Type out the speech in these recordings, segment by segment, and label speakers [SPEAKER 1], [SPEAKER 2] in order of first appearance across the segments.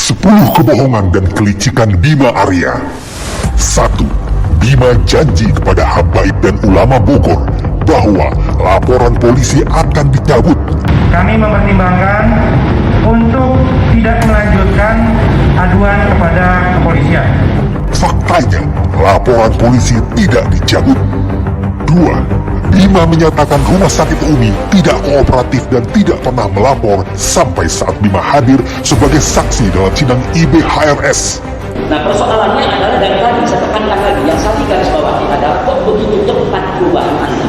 [SPEAKER 1] 10 kebohongan dan kelicikan Bima Arya. 1. Bima janji kepada habaib dan ulama Bogor bahwa laporan polisi akan dicabut.
[SPEAKER 2] Kami mempertimbangkan untuk tidak melanjutkan aduan kepada kepolisian.
[SPEAKER 1] Faktanya, laporan polisi tidak dicabut. 2. Bima menyatakan rumah sakit Umi tidak kooperatif dan tidak pernah melapor sampai saat Bima hadir sebagai saksi dalam sidang IBHRS.
[SPEAKER 3] Nah, persoalannya adalah dari tadi saya tekankan lagi, yang saya garis bawahi adalah kok begitu cepat perubahan Anda.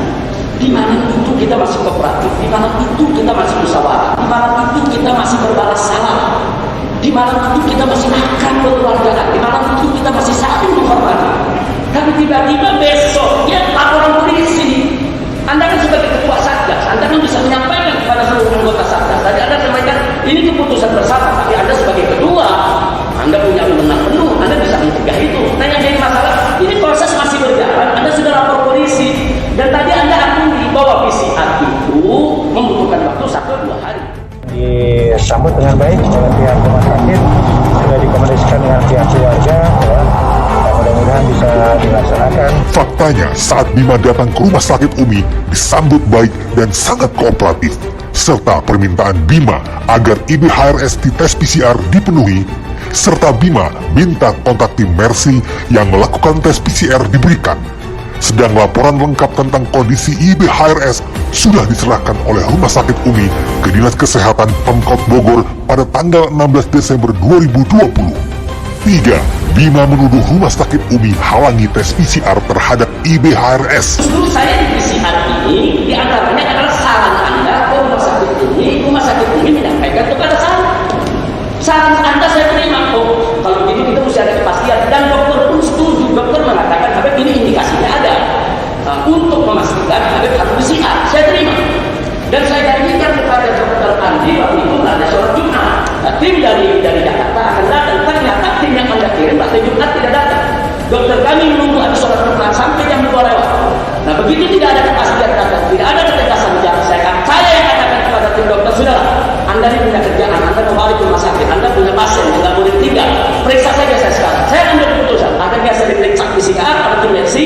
[SPEAKER 3] Di mana itu kita masih kooperatif, di mana itu kita masih musyawarah, di mana itu kita masih berbalas salam, di mana itu kita masih makan kekeluargaan, di mana itu kita masih saling menghormati. Tapi tiba-tiba besoknya laporan polisi. Anda kan sebagai ketua Satgas, Anda kan bisa menyampaikan kepada seluruh anggota Satgas. Tadi Anda sampaikan ini keputusan bersama, tapi Anda sebagai ketua, Anda punya wewenang penuh, Anda bisa mencegah itu. Nah, yang jadi masalah, ini proses masih berjalan, Anda sudah lapor polisi, dan tadi Anda akui bahwa PCR itu membutuhkan waktu 1-2 hari.
[SPEAKER 4] Disambut dengan baik oleh pihak rumah sakit, sudah dikomunikasikan dengan pihak keluarga, ya. Mudah-mudahan bisa dilaksanakan.
[SPEAKER 1] Faktanya, saat Bima datang ke rumah sakit Umi, disambut baik dan sangat kooperatif. Serta permintaan Bima agar IBHRS di tes PCR dipenuhi, serta Bima minta kontak tim Mercy yang melakukan tes PCR diberikan. Sedang laporan lengkap tentang kondisi IBHRS sudah diserahkan oleh Rumah Sakit Umi ke Dinas Kesehatan Pemkot Bogor pada tanggal 16 Desember 2020. 3. Bima menuduh Rumah Sakit Umi halangi tes PCR terhadap IBHRS.
[SPEAKER 3] Justru saya di PCR ini diantaranya adalah saran Anda ke Rumah Sakit Umi menyampaikan kepada saya. Saran Anda saya terima, oh kalau begini kita mesti ada kepastian, dan dokter pun setuju. Dokter mengatakan Habib ini indikasinya ada, untuk memastikan Habib harus PCR. Saya terima, dan saya janjikan kepada dokter Andi waktu itu ada sholat Jumat. Tim dari Jakarta akan datang. Ternyata tim yang Anda kirim pada Jumat tidak datang. Dokter kami menunggu ada sholat Jumat sampai jam 2 lewat. Nah, begitu tidak ada kepastian datang, tidak ada ketegasan jam, saya yang katakan kepada tim dokter, sudahlah, Anda ini punya kerjaan, Anda kembali ke rumah sakit, Anda punya pasien, tidak boleh tinggal, periksa saja saya sekarang. Saya ambil keputusan, ada biasa diperiksa PCR, ada tim Mercy,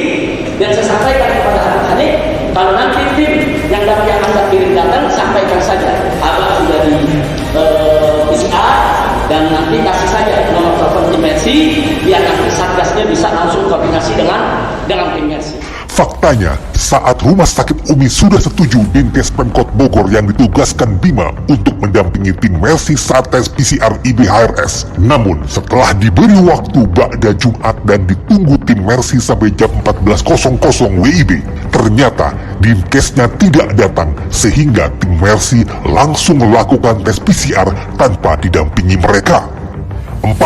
[SPEAKER 3] dan saya sampaikan kepada anak Hanif, kalau nanti tim yang Anda kirim datang, sampaikan saja, Abang sudah di PCR, dan nanti kasih saja nomor telepon tim Mercy, biar nanti Satgasnya bisa langsung koordinasi dengan tim Mercy.
[SPEAKER 1] Faktanya, saat Rumah Sakit Umi sudah setuju Dinkes Pemkot Bogor yang ditugaskan Bima untuk mendampingi tim Mercy saat tes PCR IBHRS. Namun, setelah diberi waktu ba'da Jumat dan ditunggu tim Mercy sampai jam 14.00 WIB, ternyata Dinkesnya tidak datang sehingga tim Mercy langsung melakukan tes PCR tanpa didampingi mereka. 4.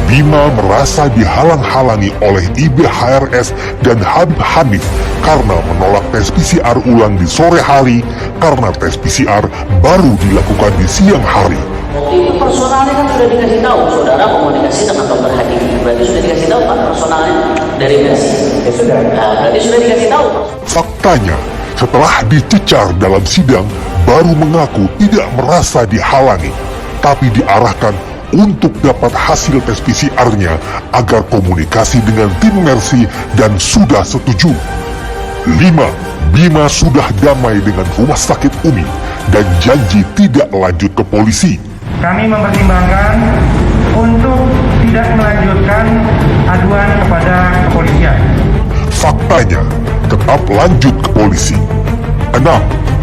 [SPEAKER 1] Bima merasa dihalang-halangi oleh IBHRS dan Habib Hanif karena menolak tes PCR ulang di sore hari karena tes PCR baru dilakukan di siang hari.
[SPEAKER 3] Itu personalnya kan sudah dikasih tahu, saudara komunikasi dengan dokter Hadi. Berarti sudah dikasih tahu Pak personalnya dari Mercy. Ya sudah. Berarti sudah dikasih tahu.
[SPEAKER 1] Faktanya, setelah dicecar dalam sidang, baru mengaku tidak merasa dihalangi, tapi diarahkan untuk dapat hasil tes PCR-nya agar komunikasi dengan tim Mercy dan sudah setuju. 5. Bima sudah damai dengan Rumah Sakit Umi dan janji tidak lanjut ke polisi.
[SPEAKER 2] Kami mempertimbangkan untuk tidak melanjutkan aduan kepada kepolisian.
[SPEAKER 1] Faktanya, tetap lanjut ke polisi. 6.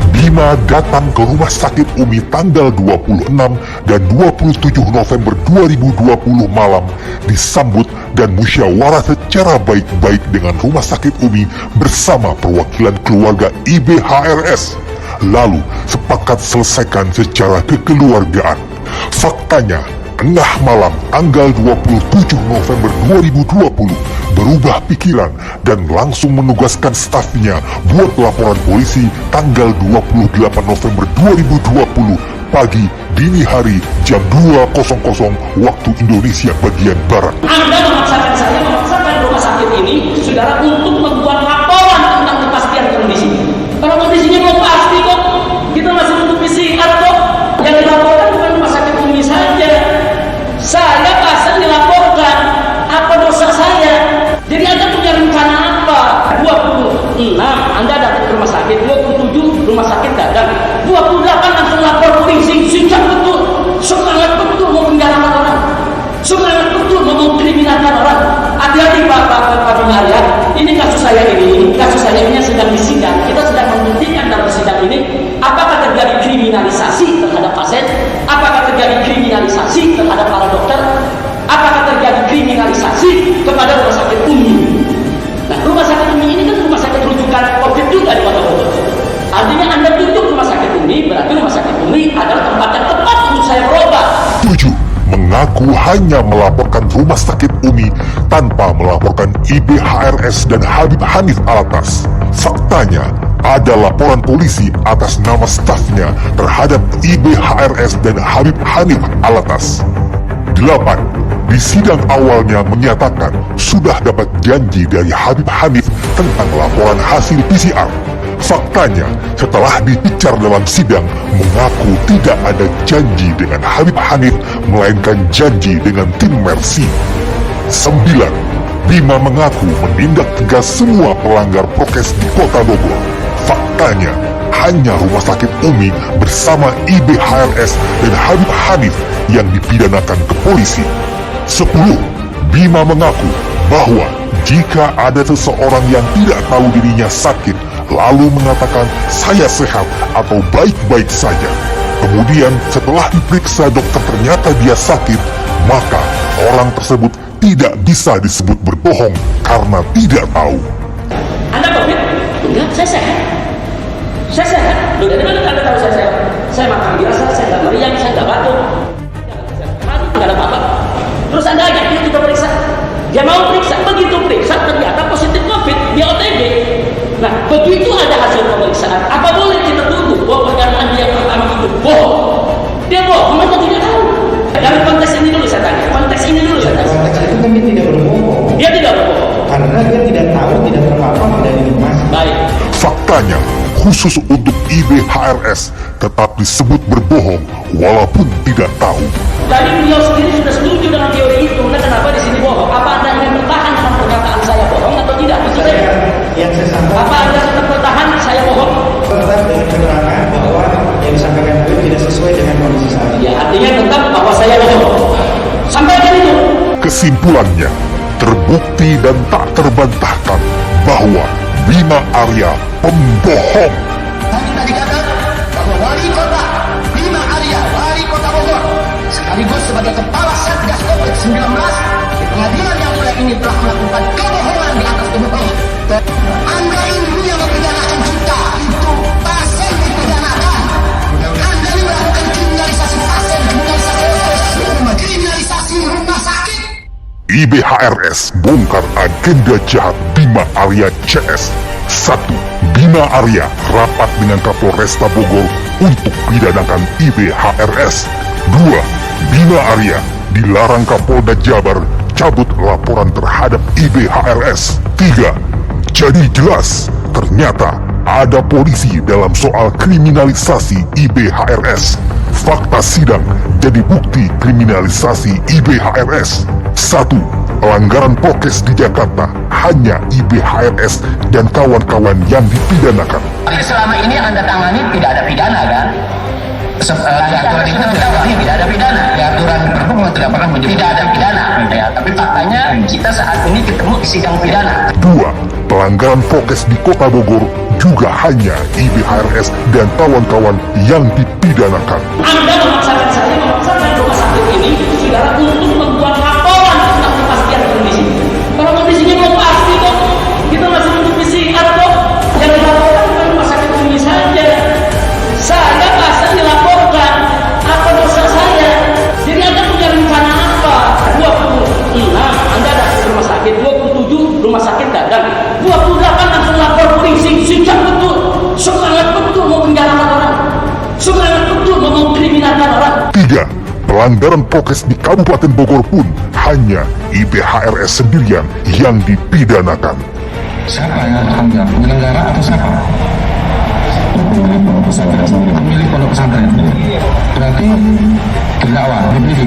[SPEAKER 1] Bima datang ke Rumah Sakit Umi tanggal 26 dan 27 November 2020 malam, disambut dan musyawarah secara baik-baik dengan Rumah Sakit Umi bersama perwakilan keluarga IBHRS. Lalu sepakat selesaikan secara kekeluargaan. Faktanya, tengah malam tanggal 27 November 2020 berubah pikiran dan langsung menugaskan stafnya buat laporan polisi tanggal 28 November 2020 pagi dini hari jam 2.00 waktu Indonesia bagian Barat.
[SPEAKER 3] Anda memaksakan saya, memaksakan rumah sakit ini, saudara, untuk membuat laporan tentang kepastian kondisi. Kalau kondisinya belum pasti kok, kita masih untuk PCR kok. Yang dilaporkan bukan rumah sakit Umi saja. Saya Arya, ini kasus saya ini sedang disidang. Kita sedang membuktikan dalam sidang ini apakah terjadi kriminalisasi terhadap pasien, apakah terjadi kriminalisasi terhadap para dokter, apakah terjadi kriminalisasi kepada rumah sakit Umi. Nah, rumah sakit Umi ini kan rumah sakit rujukan COVID juga di Kota Bogor. Artinya Anda tutup rumah sakit Umi, berarti rumah sakit Umi adalah tempat yang tepat untuk saya berobat.
[SPEAKER 1] 7. Mengaku hanya melaporkan rumah sakit Umi tanpa melaporkan IBHRS dan Habib Hanif Alatas. Faktanya, ada laporan polisi atas nama stafnya terhadap IBHRS dan Habib Hanif Alatas. 8. Di sidang awalnya menyatakan sudah dapat janji dari Habib Hanif tentang laporan hasil PCR. Faktanya, setelah dipicar dalam sidang, mengaku tidak ada janji dengan Habib Hanif, melainkan janji dengan tim Mercy. 9. Bima mengaku menindak tegas semua pelanggar prokes di Kota Bogor. Faktanya, hanya rumah sakit Umi bersama IBHRS dan Habib Hanif yang dipidanakan ke polisi. 10. Bima mengaku bahwa jika ada seseorang yang tidak tahu dirinya sakit, lalu mengatakan saya sehat atau baik-baik saja, kemudian setelah diperiksa dokter ternyata dia sakit, maka orang tersebut tidak bisa disebut berbohong karena tidak tahu.
[SPEAKER 3] Anda COVID? Enggak, saya sehat. Saya sehat. Loh, dari mana Anda tahu saya sehat? Saya makan biasa, saya nggak meriang, saya nggak batuk, nggak ada apa-apa. Terus Anda ajak dia kita periksa. Dia mau periksa, begitu periksa ternyata positif COVID, dia OTG. Nah, begitu ada hasil pemeriksaan, apa boleh kita tuduh bahwa pernyataan dia pertama itu bohong? Dia bohong atau tidak tahu? Dari konteks ini dulu saya tanya. Konteks ini dulu saya tanya.
[SPEAKER 5] Konteks itu kan dia tidak berbohong.
[SPEAKER 3] Dia tidak berbohong.
[SPEAKER 5] Karena dia tidak tahu, tidak terpapar dari informasi.
[SPEAKER 3] Baik.
[SPEAKER 1] Faktanya, khusus untuk IBHRS tetap disebut berbohong walaupun tidak tahu.
[SPEAKER 3] Dari beliau sendiri sudah setuju dengan teori itu. Nah, kenapa di sini bohong? Apa Anda ingin bertahan dengan pernyataan saya bohong atau tidak? Itu saja.
[SPEAKER 5] Yang saya sampaikan,
[SPEAKER 3] Apa Anda tetap bertahan saya bohong?
[SPEAKER 5] tetap dengan keterangan bahwa yang disampaikan itu tidak sesuai dengan kondisi saat ini.
[SPEAKER 3] Ya, artinya tetap bahwa saya bohong. Sampaikan itu.
[SPEAKER 1] Kesimpulannya, terbukti dan tak terbantahkan bahwa Bima Arya pembohong.
[SPEAKER 6] Tadi kata bahwa wali kota Bima Arya, wali kota Bogor, sekaligus sebagai kepala Satgas COVID-19 di pengadilan yang mulia ini telah melakukan kebohongan di atas kebohongan. Anda ini yang mempidanakan kita, itu pasien dipidanakan. Anda ini melakukan kriminalisasi pasien, kriminalisasi rumah sakit.
[SPEAKER 1] IBHRS bongkar agenda jahat Bima Arya CS. 1. Bima Arya rapat dengan Kapolresta Bogor untuk pidanakan IBHRS. 2. Bima Arya dilarang Kapolda Jabar cabut laporan terhadap IBHRS. 3. Jadi jelas, ternyata ada polisi dalam soal kriminalisasi IBHRS. Fakta sidang jadi bukti kriminalisasi IBHRS. 1. Pelanggaran prokes di Jakarta hanya IBHRS dan kawan-kawan yang dipidanakan.
[SPEAKER 6] Tapi selama ini Anda tangani tidak ada pidana kan? Aturan itu tidak ada pidana. Di aturan perhubungan tidak pernah menyebut tidak ada pidana. Ya, tapi faktanya kita saat ini ketemu di sidang pidana.
[SPEAKER 1] 2. Pelanggaran prokes di Kota Bogor juga hanya IBHRS dan kawan-kawan yang dipidanakan.
[SPEAKER 3] Anda memaksakan saya, memaksakan rumah sakit ini, saudara, untuk membuat laporan tentang kepastian kondisi. Kalau kondisinya belum pasti kok, kita masih menunggu PCR kok. Yang dilaporkan bukan rumah sakit ini saja. Saya pasal dilaporkan, apa dosa saya? Jadi Anda punya rencana apa? 26 Anda datang ke rumah sakit, 27 rumah sakit datang, 28 langsung lapor polisi, sejak betul, semangat betul mau penjarakan orang, semangat betul mau mengkriminalkan orang.
[SPEAKER 1] 3. Pelanggaran prokes di Kabupaten Bogor pun hanya IBHRS sendirian yang dipidanakan.
[SPEAKER 5] Siapa yang akan menjawab? Penyelenggara atau siapa? Pemilik pondok pesantren. Berarti terdakwa, dipilih.